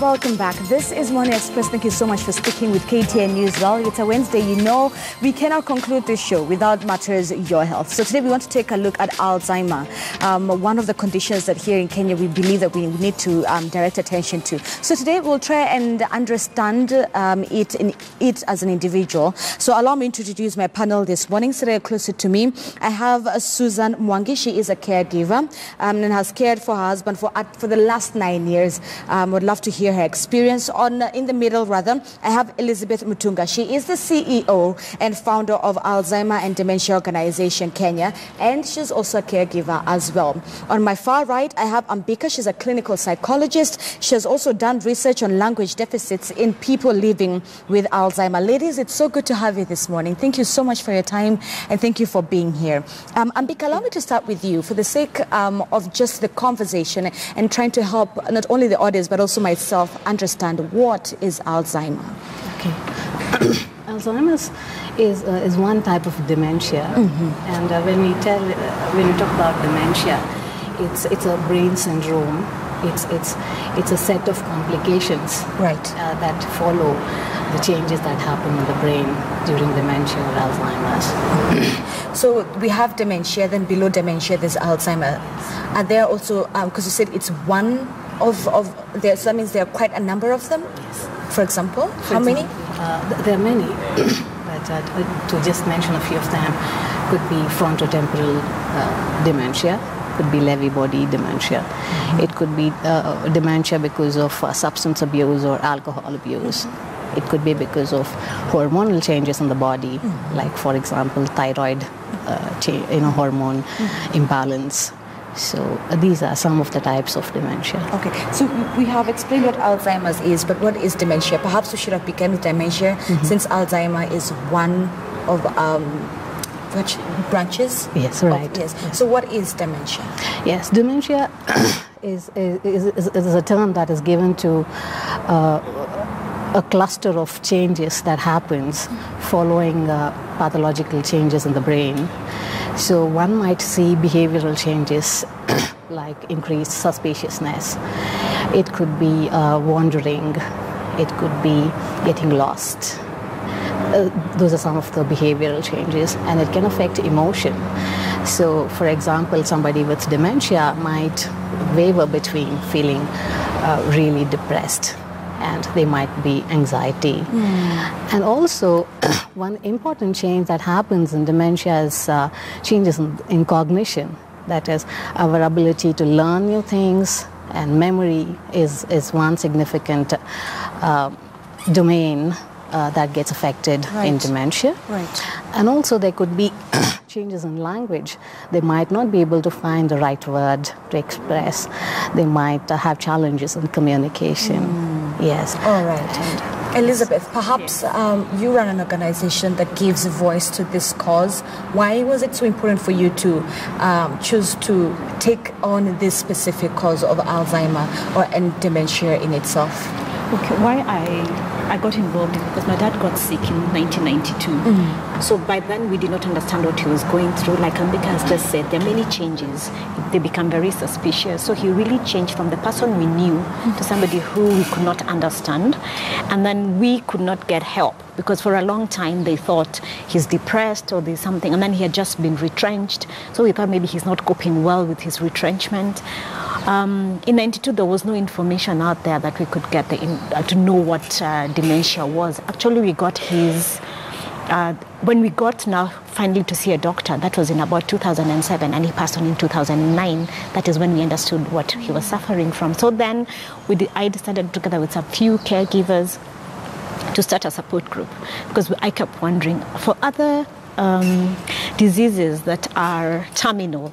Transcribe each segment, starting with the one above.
welcome back. This is Morning Express. Thank you so much for sticking with KTN News. Well, it's a Wednesday. You know, we cannot conclude this show without matters your health. So today we want to take a look at Alzheimer, one of the conditions that here in Kenya we believe that we need to direct attention to. So today we'll try and understand it as an individual. So allow me to introduce my panel this morning. Sitting closer to me, I have Susan Wangi. She is a caregiver and has cared for her husband for the last 9 years. Would love to hear her experience. In the middle, rather, I have Elizabeth Mutunga. She is the CEO and founder of Alzheimer and Dementia Organization Kenya, and she's also a caregiver as well. On my far right, I have Ambika. She's a clinical psychologist. She has also done research on language deficits in people living with Alzheimer. Ladies, it's so good to have you this morning. Thank you so much for your time, and thank you for being here. Ambika, allow me to start with you for the sake of just the conversation and trying to help not only the audience but also myself understand what is Alzheimer. Okay. Alzheimer's is one type of dementia, and when we talk about dementia, it's a brain syndrome. It's a set of complications, right, that follow the changes that happen in the brain during dementia or Alzheimer's. So we have dementia, then below dementia there's Alzheimer. Are there also, because you said it's one of there, so that means there are quite a number of them? Yes. For example, how many? There are many, but to just mention a few of them, could be frontotemporal dementia, could be Lewy body dementia. It could be dementia because of substance abuse or alcohol abuse. It could be because of hormonal changes in the body, like, for example, thyroid hormone imbalance. So these are some of the types of dementia. Okay, so we have explained what Alzheimer's is, but what is dementia? Perhaps we should have begun with dementia, since Alzheimer is one of which branches? Yes, right. Yes. So what is dementia? Yes, dementia is a term that is given to a cluster of changes that happens following pathological changes in the brain. So one might see behavioral changes like increased suspiciousness. It could be wandering. It could be getting lost. Those are some of the behavioral changes, and it can affect emotion. So, for example, somebody with dementia might waver between feeling really depressed, and they might be anxiety. And also, one important change that happens in dementia is changes in cognition. That is, our ability to learn new things, and memory is one significant domain that gets affected in dementia. Right. And also there could be changes in language. They might not be able to find the right word to express. They might have challenges in communication. Yes. All right. Elizabeth, perhaps you run an organization that gives voice to this cause. Why was it so important for you to choose to take on this specific cause of Alzheimer and dementia in itself? Okay, why I got involved is because my dad got sick in 1992. So by then we did not understand what he was going through. Like Ambika has just said, there are many changes. They become very suspicious. So he really changed from the person we knew to somebody who we could not understand. And then we could not get help because for a long time they thought he's depressed or there's something. And then he had just been retrenched. So we thought maybe he's not coping well with his retrenchment. In 92, there was no information out there that we could get to know what dementia was. Actually, we got his, when we got now finally to see a doctor, that was in about 2007, and he passed on in 2009. That is when we understood what he was suffering from. So then I decided together with a few caregivers to start a support group, because I kept wondering, for other diseases that are terminal,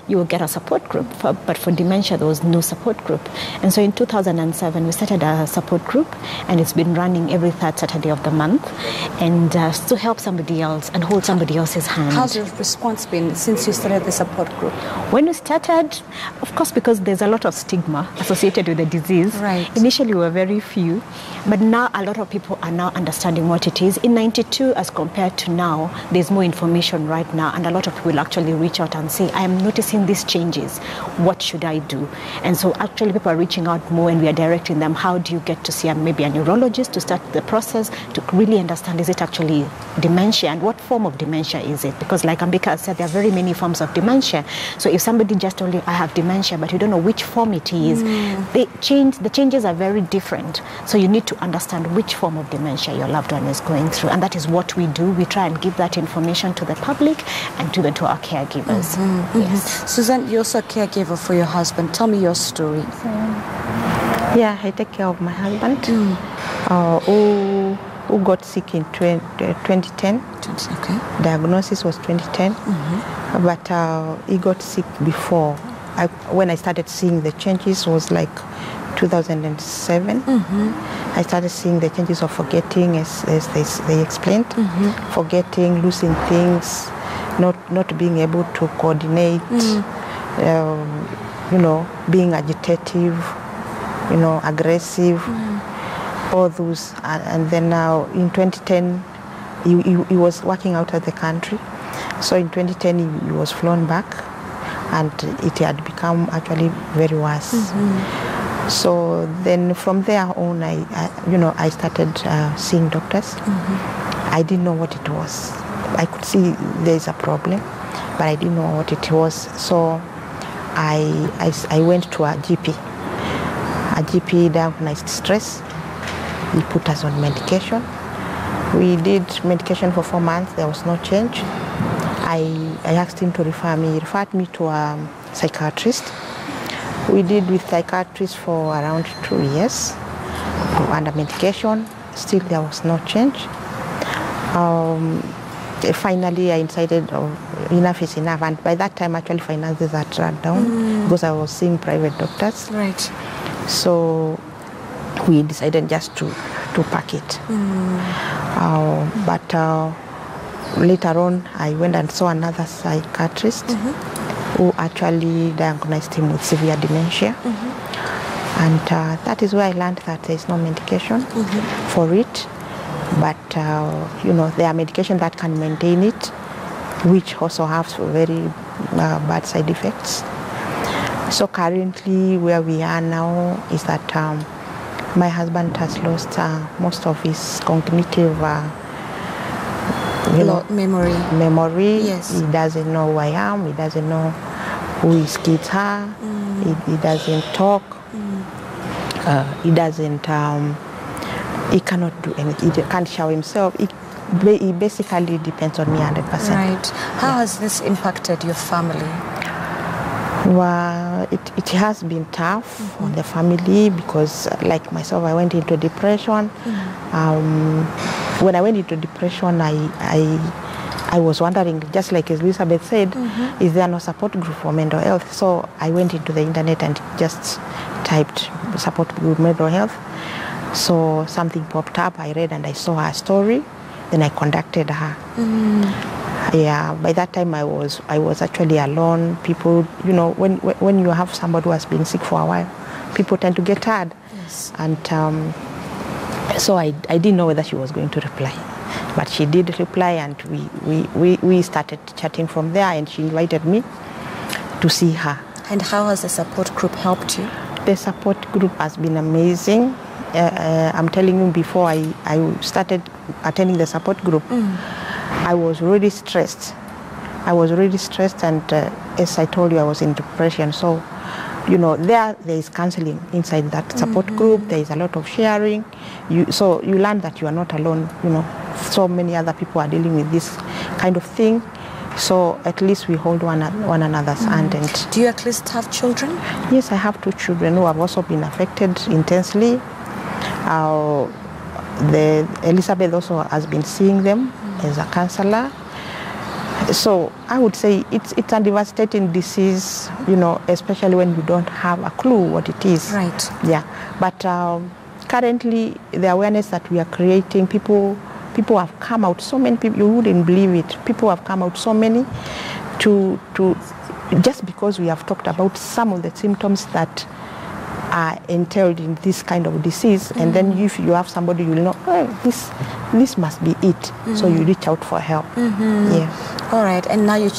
you will get a support group, but for dementia there was no support group. And so in 2007 we started a support group, and it's been running every third Saturday of the month, and to help somebody else and hold somebody else's hand. How's your response been since you started the support group? When we started, of course, because there's a lot of stigma associated with the disease, right. Initially we were very few, but now a lot of people are now understanding what it is. In 92 as compared to now, there's more information right now, and a lot of people actually reach out and say, I am noticing seen these changes. What should I do? And so actually people are reaching out more, and we are directing them, how do you get to see maybe a neurologist to start the process to really understand, is it actually dementia, and what form of dementia is it? Because like Ambika said, there are very many forms of dementia. So if somebody just told you, I have dementia, but you don't know which form it is, the changes are very different. So you need to understand which form of dementia your loved one is going through. And that is what we do. We try and give that information to the public and to our caregivers. Yes. Susan, you're also a caregiver for your husband. Tell me your story. Yeah, I take care of my husband who got sick in 2010. Okay. Diagnosis was 2010, but he got sick before. When I started seeing the changes was like 2007. I started seeing the changes of forgetting, as they explained, forgetting, losing things, not being able to coordinate, being agitative, aggressive, all those. And then now in 2010, he was working out of the country. So in 2010, he was flown back, and it had become actually very worse. So then from there on, I started seeing doctors. I didn't know what it was. I could see there's a problem, but I didn't know what it was. So I went to a GP. A GP diagnosed stress. He put us on medication. We did medication for 4 months. There was no change. I asked him to refer me. He referred me to a psychiatrist. We did with psychiatrist for around 2 years under medication. Still there was no change. Finally I decided enough is enough, and by that time actually finances had run down because I was seeing private doctors. Right. So we decided just to pack it. But later on I went and saw another psychiatrist who actually diagnosed him with severe dementia. And that is where I learned that there is no medication for it. But, there are medications that can maintain it, which also have very bad side effects. So currently where we are now is that my husband has lost most of his cognitive memory. Yes. He doesn't know who I am. He doesn't know who his kids are. He doesn't talk. He doesn't. He cannot do anything. He can't show himself. He basically depends on me 100%. Right. How has this impacted your family? Well, it has been tough on the family because, like myself, I went into depression. When I went into depression, I was wondering, just like Elizabeth said, is there no support group for mental health? So I went into the internet and just typed support group mental health. So something popped up. I read and I saw her story. Then I contacted her. Yeah, by that time I was actually alone. People, when you have somebody who has been sick for a while, people tend to get tired. Yes. And so I didn't know whether she was going to reply, but she did reply, and we started chatting from there. And she invited me to see her. And how has the support group helped you? The support group has been amazing. I'm telling you, before I started attending the support group, I was really stressed. And as I told you, I was in depression. So, there is counseling inside that support group. There is a lot of sharing. So you learn that you are not alone. So many other people are dealing with this kind of thing. So at least we hold one another's hand. And do you at least have children? Yes, I have 2 children who have also been affected intensely. Elizabeth also has been seeing them as a counselor. So I would say it's a devastating disease, especially when you don't have a clue what it is. Right. Yeah. But currently, the awareness that we are creating, people have come out, so many people, you wouldn't believe it. People have come out, so many, to just because we have talked about some of the symptoms that are entailed in this kind of disease, and then if you have somebody, you'll know, oh, this must be it. So you reach out for help. Yeah. All right, and now your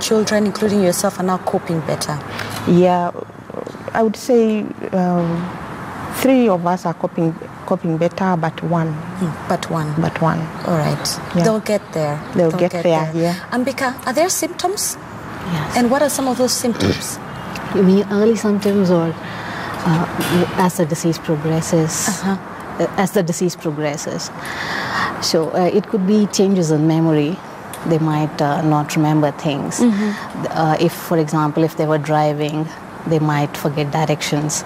children, including yourself, are now coping better. Yeah, I would say 3 of us are coping better, but one. But one. All right. Yeah. They'll get there. They'll get there. Yeah. Ambika, are there symptoms? Yes. And what are some of those symptoms? You mean early symptoms, or as the disease progresses? As the disease progresses. So it could be changes in memory. They might not remember things. If, for example, if they were driving, they might forget directions,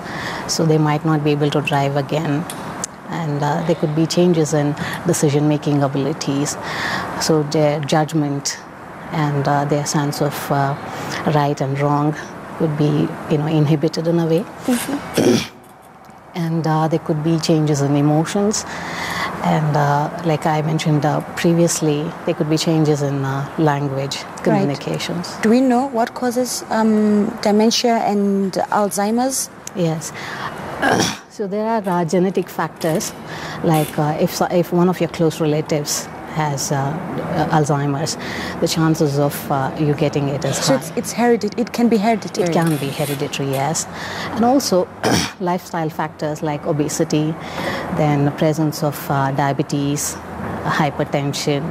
so they might not be able to drive again. And there could be changes in decision-making abilities, so their judgment and their sense of right and wrong would be, inhibited in a way. And there could be changes in emotions, and like I mentioned previously, there could be changes in language, communications. Right. Do we know what causes dementia and Alzheimer's? Yes. So there are genetic factors, like if one of your close relatives has Alzheimer's, the chances of you getting it is high. So it's hereditary. It can be hereditary. It can be hereditary, yes. And also lifestyle factors like obesity, then the presence of diabetes, hypertension,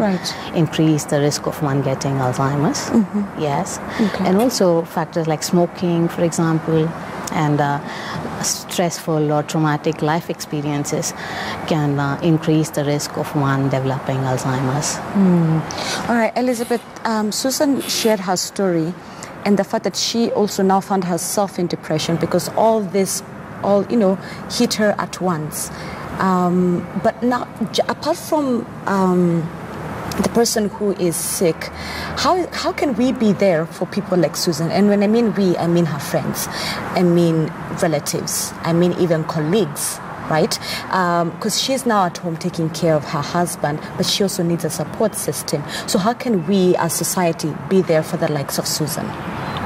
increase the risk of one getting Alzheimer's. Yes. Okay. And also factors like smoking, for example, and stressful or traumatic life experiences can increase the risk of one developing Alzheimer's. All right, Elizabeth, Susan shared her story and the fact that she also now found herself in depression because all this hit her at once. But now, apart from the person who is sick, how can we be there for people like Susan? And when I mean we, I mean her friends, I mean relatives, I mean even colleagues, right? Because she's now at home taking care of her husband, but she also needs a support system. So how can we as society be there for the likes of Susan?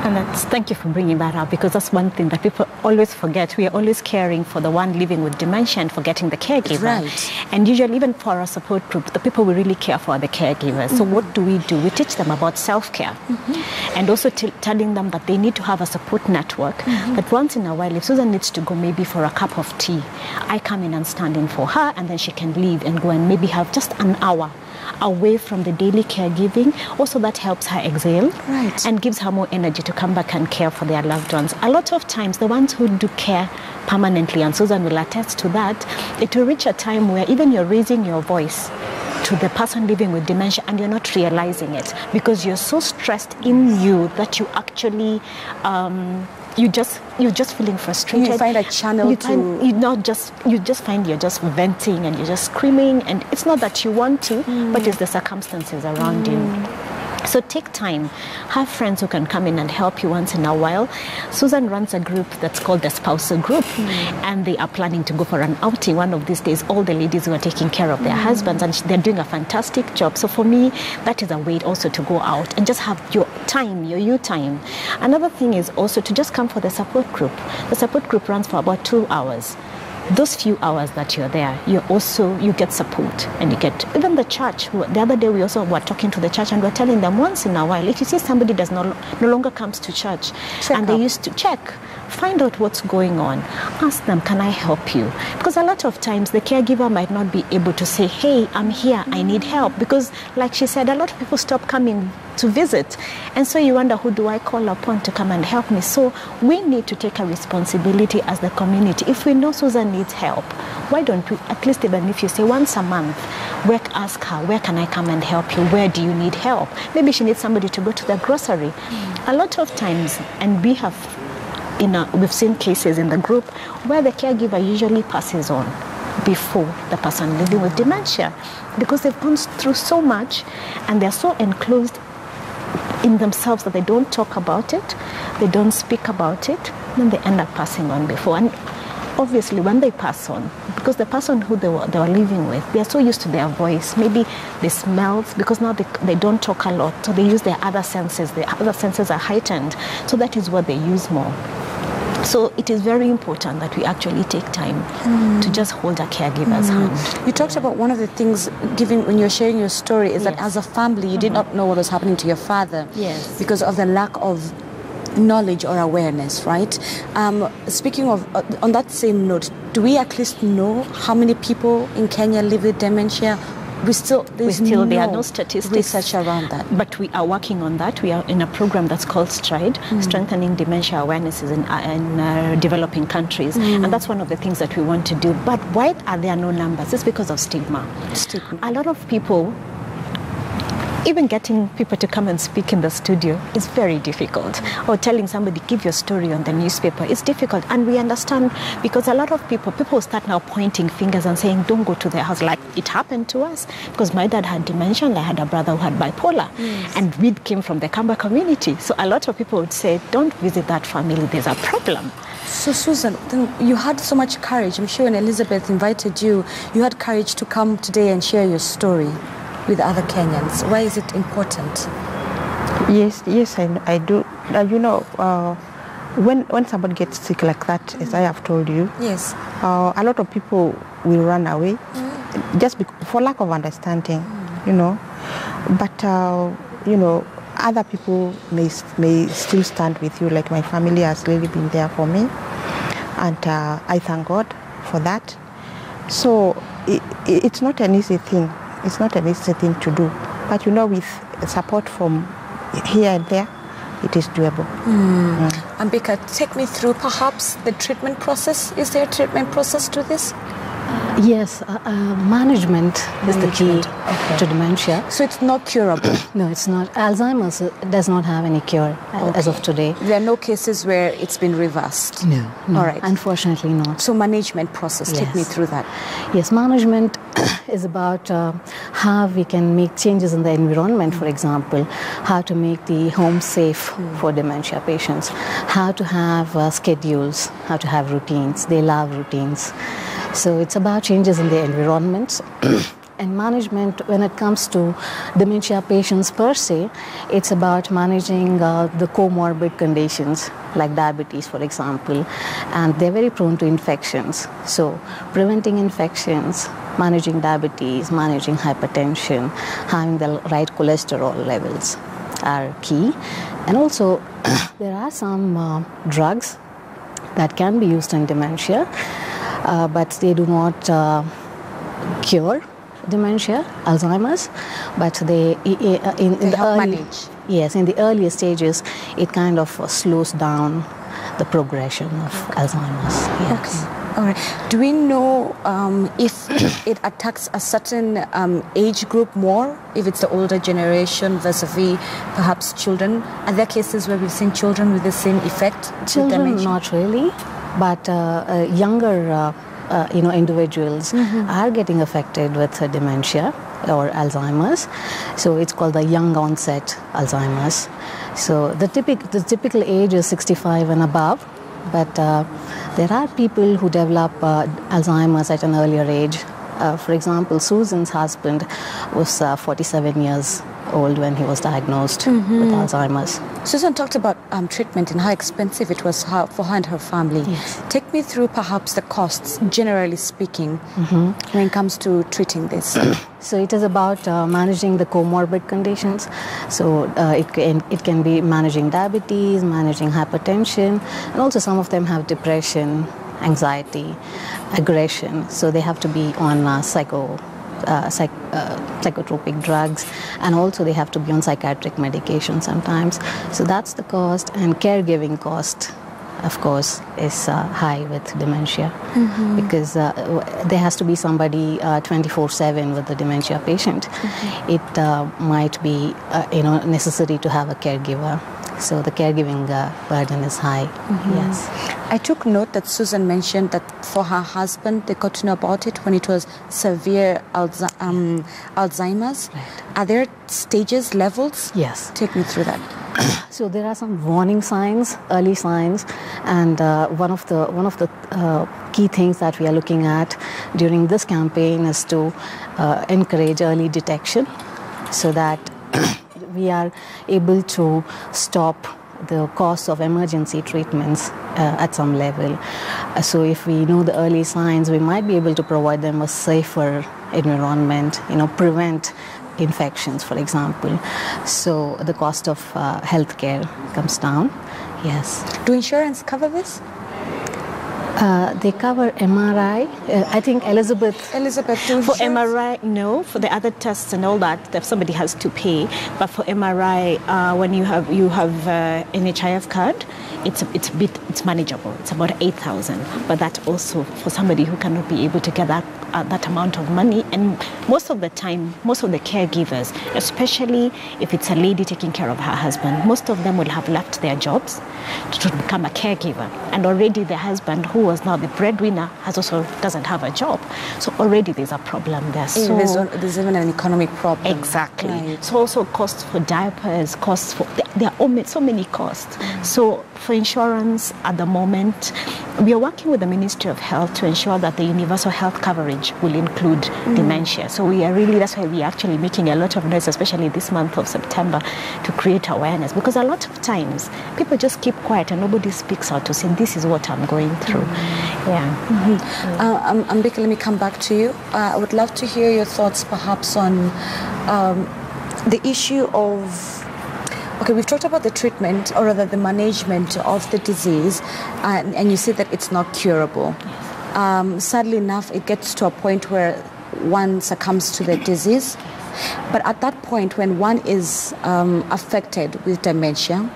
And thank you for bringing that up, because that's one thing that people always forget. We are always caring for the one living with dementia and forgetting the caregiver. Right. And usually, even for our support group, the people we really care for are the caregivers. So what do? We teach them about self-care, and also telling them that they need to have a support network. That once in a while, if Susan needs to go maybe for a cup of tea, I come in and stand in for her, and then she can leave and go and maybe have just an hour away from the daily caregiving. Also, that helps her exhale and gives her more energy to come back and care for their loved ones. A lot of times, the ones who do care permanently, and Susan will attest to that, it will reach a time where even you're raising your voice to the person living with dementia and you're not realizing it because you're so stressed in you that you actually you're just feeling frustrated. You find a channel you just find you're just venting and you're just screaming, and it's not that you want to, but it's the circumstances around you. So take time, have friends who can come in and help you once in a while. Susan runs a group that's called the Spousal Group, and they are planning to go for an outing one of these days, all the ladies who are taking care of their husbands, and they're doing a fantastic job. So for me, that is a way also to go out and just have your time, your you time. Another thing is also to just come for the support group. The support group runs for about 2 hours. Those few hours that you're there, you get support, and you get even the church. The other day we also were talking to the church, and we're telling them once in a while, if you see somebody does no longer comes to church, they used to check, find out what's going on, ask them, can I help you? Because a lot of times the caregiver might not be able to say, hey, I'm here, I need help, because like she said, a lot of people stop coming to visit, and so you wonder, who do I call upon to come and help me? So we need to take a responsibility as the community. If we know Susan needs help, why don't we, at least even if you say once a month, ask her, where can I come and help you? Where do you need help? Maybe she needs somebody to go to the grocery. A lot of times, and we've seen cases in the group where the caregiver usually passes on before the person living with dementia, because they've gone through so much and they're so enclosed in themselves that they don't talk about it, they don't speak about it, then they end up passing on before. And obviously when they pass on, because the person who they were living with, they are so used to their voice, maybe they smell, because now they don't talk a lot, so they use their other senses. Their other senses are heightened, so that is what they use more. So it is very important that we actually take time to just hold a caregiver's hand. You talked about one of the things, given when you're sharing your story, is that as a family, you did not know what was happening to your father. Yes. Because of the lack of knowledge or awareness, right? Speaking of, on that same note, do we at least know how many people in Kenya live with dementia? There are no statistics research around that. But we are working on that. We are in a program that's called STRIDE, Strengthening Dementia Awarenesses in Developing Countries. And that's one of the things that we want to do. But why are there no numbers? It's because of stigma. A lot of people, even getting people to come and speak in the studio is very difficult. Or telling somebody, give your story on the newspaper, it's difficult. And we understand, because a lot of people start now pointing fingers and saying, don't go to their house. Like it happened to us, because my dad had dementia and I had a brother who had bipolar. And we came from the Kamba community. So a lot of people would say, don't visit that family, there's a problem. So Susan, then you had so much courage. I'm sure when Elizabeth invited you, you had courage to come today and share your story with other Kenyans. Why is it important? Yes, I do. When somebody gets sick like that, as I have told you, yes, a lot of people will run away just for lack of understanding, But other people may still stand with you. Like my family has really been there for me, and I thank God for that. So it's not an easy thing. It's not an easy thing to do, but with support from here and there, it is doable. Ambika, take me through perhaps the treatment process. Is there a treatment process to this? Yes, management is the key to dementia. So it's not curable? No, it's not. Alzheimer's does not have any cure as of today. There are no cases where it's been reversed? No. All right. Unfortunately not. So management process, take me through that. Yes, management is about how we can make changes in the environment, for example, how to make the home safe for dementia patients, how to have schedules, how to have routines. They love routines. So it's about changes in the environments. And management, when it comes to dementia patients per se, it's about managing the comorbid conditions like diabetes, for example, and they're very prone to infections. So preventing infections, managing diabetes, managing hypertension, having the right cholesterol levels are key. And also there are some drugs that can be used in dementia, but they do not cure dementia, Alzheimer's, but they help manage. Yes, in the earlier stages, it kind of slows down the progression of Alzheimer's. Yes. Okay. All right. Do we know if it attacks a certain age group more, if it's the older generation vis-a-vis perhaps children? Are there cases where we've seen children with the same effect? Children, not really, but younger individuals are getting affected with dementia or Alzheimer's. So it's called the young onset Alzheimer's. So the typical age is 65 and above, but there are people who develop Alzheimer's at an earlier age. For example, Susan's husband was 47 years old when he was diagnosed with Alzheimer's. Susan talked about treatment and how expensive it was for her and her family. Yes. Take me through perhaps the costs, generally speaking, when it comes to treating this. So it is about managing the comorbid conditions. So it can be managing diabetes, managing hypertension, and also some of them have depression, anxiety, aggression. So they have to be on psychotropic drugs, and also they have to be on psychiatric medication sometimes. So that's the cost, and caregiving cost, of course, is high with dementia because there has to be somebody 24/7 with the dementia patient. It might be necessary to have a caregiver. So the caregiving burden is high. Yes. I took note that Susan mentioned that for her husband, they got to know about it when it was severe Alzheimer's. Right. Are there stages, levels? Yes. Take me through that. So there are some warning signs, early signs, and one of the key things that we are looking at during this campaign is to encourage early detection, so that we are able to stop the cost of emergency treatments at some level. So if we know the early signs, we might be able to provide them a safer environment, prevent infections, for example. So the cost of healthcare comes down. Yes. Do insurance cover this? They cover MRI. I think Elizabeth, for MRI, no. For the other tests and all that, if somebody has to pay. But for MRI, when you have NHIF card, it's manageable. It's about 8,000. But that also for somebody who cannot be able to get that amount of money. And most of the time, most of the caregivers, especially if it's a lady taking care of her husband, most of them will have left their jobs to become a caregiver. And already the husband, who was now the breadwinner, doesn't have a job. So already there's a problem there. So there's even an economic problem. Exactly. Right. So also costs for diapers, there are so many costs. So for insurance at the moment, we are working with the Ministry of Health to ensure that the universal health coverage will include dementia. So that's why we are actually making a lot of noise, especially this month of September, to create awareness. Because a lot of times, people just keep quiet and nobody speaks out to say, this is what I'm going through. Yeah. Ambika, let me come back to you. I would love to hear your thoughts perhaps on the issue of, okay, we've talked about the treatment, or rather the management of the disease, and you said that it's not curable. Sadly enough, it gets to a point where one succumbs to the disease. But at that point, when one is affected with dementia,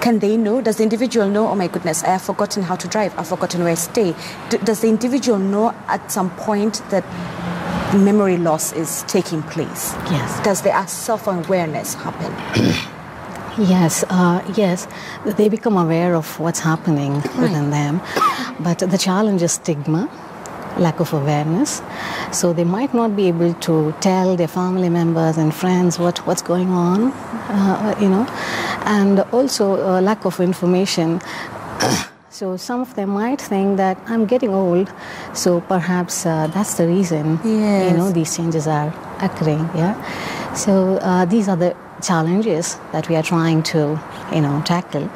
can they know? Does the individual know, oh my goodness, I have forgotten how to drive, I've forgotten where I stay? Does the individual know at some point that memory loss is taking place? Yes. Does their self-awareness happen? Yes, yes. They become aware of what's happening within them. But the challenge is stigma, lack of awareness. So they might not be able to tell their family members and friends what's going on, and also lack of information. So some of them might think that I'm getting old, so perhaps that's the reason, these changes are occurring. Yeah. So these are the challenges that we are trying to, tackle,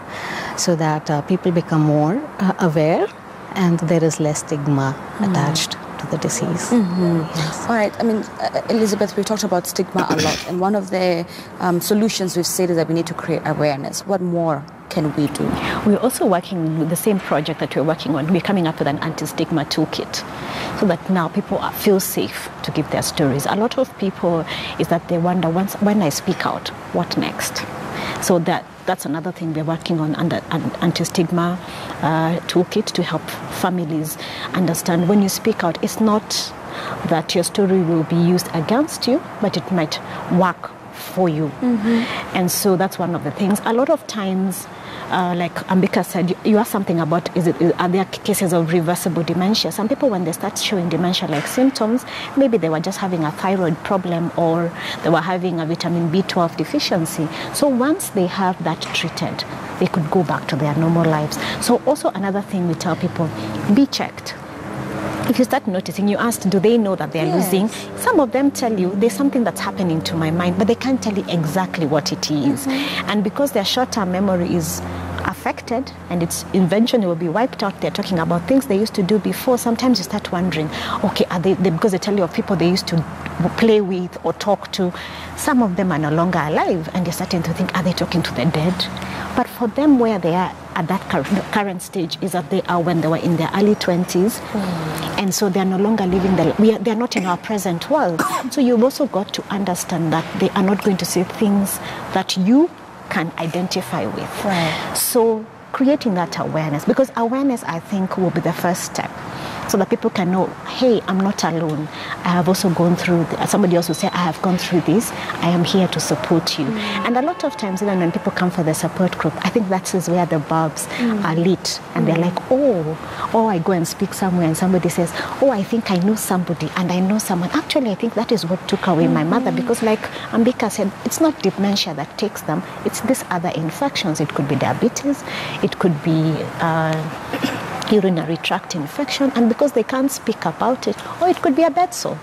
so that people become more aware and there is less stigma attached to the disease. Yes. All right. I mean, Elizabeth, we've talked about stigma a lot, and one of the solutions we've said is that we need to create awareness. What more can we do? We're also working with the same project that we're working on. We're coming up with an anti-stigma toolkit, so that now people feel safe to give their stories. A lot of people is that they wonder, when I speak out, what next? So that's another thing we're working on, under an anti-stigma toolkit, to help families understand when you speak out, it's not that your story will be used against you, but it might work for you. And so that's one of the things. A lot of times, like Ambika said, you asked something about, are there cases of reversible dementia? Some people, when they start showing dementia-like symptoms, maybe they were just having a thyroid problem, or they were having a vitamin B12 deficiency. So once they have that treated, they could go back to their normal lives. So also another thing we tell people, be checked. If you start noticing, you asked, do they know that they're losing? Some of them tell you, there's something that's happening to my mind, but they can't tell you exactly what it is. And because their short-term memory is affected and its invention will be wiped out, they're talking about things they used to do before. Sometimes you start wondering, okay, are they because they tell you of people they used to play with or talk to. Some of them are no longer alive, and you're starting to think, are they talking to the dead? But for them, where they are at that current stage is that they are when they were in their early 20s. And so they're no longer living, they're not in our present world. So you've also got to understand that they are not going to say things that you can identify with. Right. So creating that awareness, because awareness, I think, will be the first step, so that people can know, hey, I'm not alone. I have also gone through, somebody else will say, I have gone through this. I am here to support you. And a lot of times, even when people come for the support group, I think that is where the bulbs are lit. And they're like, oh, I go and speak somewhere and somebody says, oh, I think I know somebody and I know someone. Actually, I think that is what took away my mother, because like Ambika said, it's not dementia that takes them. It's these other infections. It could be diabetes. It could be urinary tract infection, and because they can't speak about it, or it could be a bed sore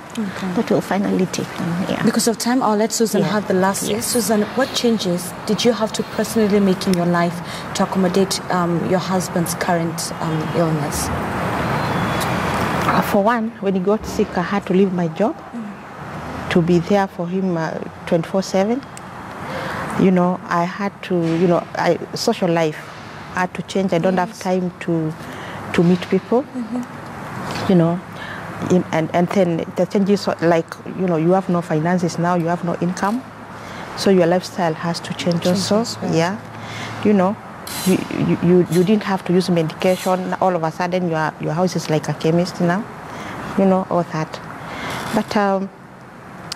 that will finally take them. Yeah. Because of time, I'll let Susan have the last say. Susan, what changes did you have to personally make in your life to accommodate your husband's current illness? For one, when he got sick, I had to leave my job to be there for him 24/7. You know, I had to, you know, social life had to change. I don't have time to meet people, you know, and then the changes, like, you know, you have no finances now, you have no income, so your lifestyle has to change also. Well. Yeah, you know, you didn't have to use medication. All of a sudden, your house is like a chemist now, you know, all that. But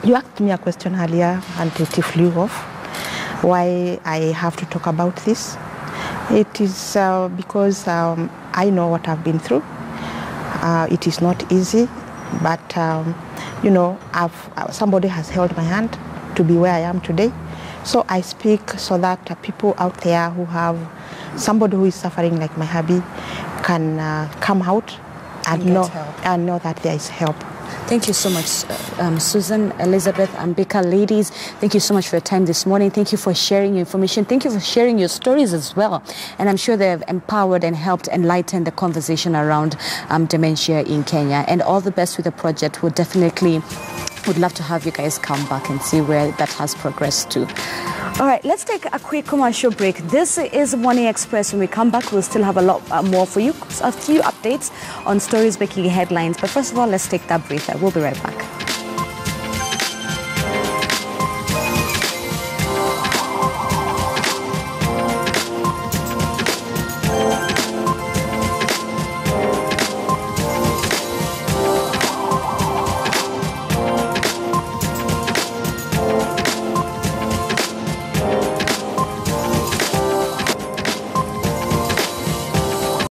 you asked me a question earlier, and it flew off. Why I have to talk about this? It is because I know what I've been through. It is not easy, but you know, somebody has held my hand to be where I am today. So I speak so that people out there who have somebody who is suffering like my hubby can come out and know that there is help. Thank you so much, Susan, Elizabeth, and Becca. Ladies, thank you so much for your time this morning. Thank you for sharing your information. Thank you for sharing your stories as well. And I'm sure they have empowered and helped enlighten the conversation around dementia in Kenya. And all the best with the project. We'll definitely would love to have you guys come back and see where that has progressed to. All right, let's take a quick commercial break. This is Wangi Express. When we come back, we'll still have a lot more for you. A few updates on stories making headlines. But first of all, let's take that breather. We'll be right back.